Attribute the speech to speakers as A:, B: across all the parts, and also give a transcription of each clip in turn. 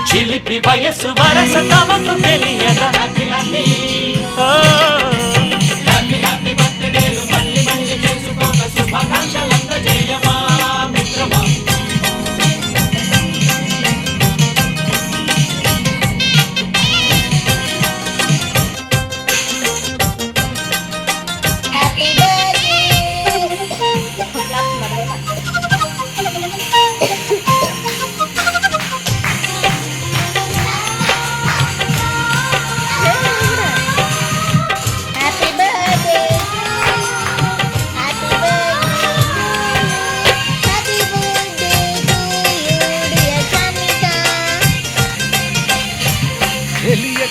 A: చిలిపి వయసు వరస తమకు తెలియదా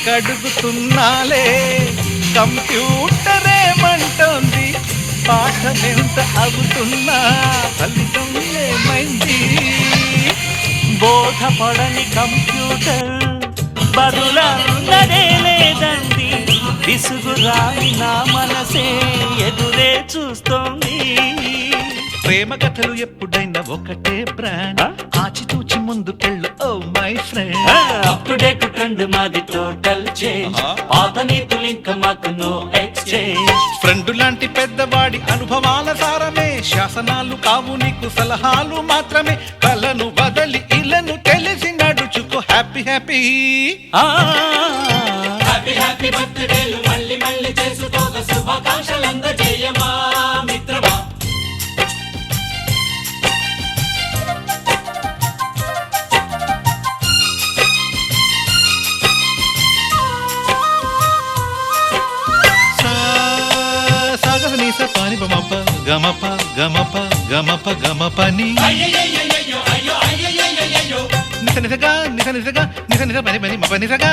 B: కడుగుతున్నాలే కంప్యూటరేమంటోంది పాఠమెంత అవుతున్నా ఫలితం ఏమైంది
A: బోధపడని కంప్యూటర్ బదులన్నదే లేదండి విసుగురాని నా మనసే ఎదురే చూస్తోంది
B: ప్రేమ కథలు ఎప్పుడైనా ఒకటే బ్రాండ్ ఆచితూచి ముందుకెళ్ళు oh my friend
A: up to date trend మాది టోటల్ చేంజ్ పాత నీతులు ఇంకా మాకు నో ఎక్స్చేంజ్
B: ఫ్రెండ్ లాంటి పెద్దవాడి అనుభవాల సారమే శాసనాలు కావు నీకు సలహాలు మాత్రమే కలను బదలి ఇలను తెలిసి నడుచుకో హ్యాపీ హ్యాపీ
A: హ్యాపీ హ్యాపీ బర్త్డేలు మళ్ళీ మళ్ళీ చేసుకోక శుభాకాంక్షలు అందజేయమా మిత్రమా
B: పాని బమప గమప గమప గమప గమపని నిస నిసగా నిస నిసగా నిస నిస పని పని మప నిసగా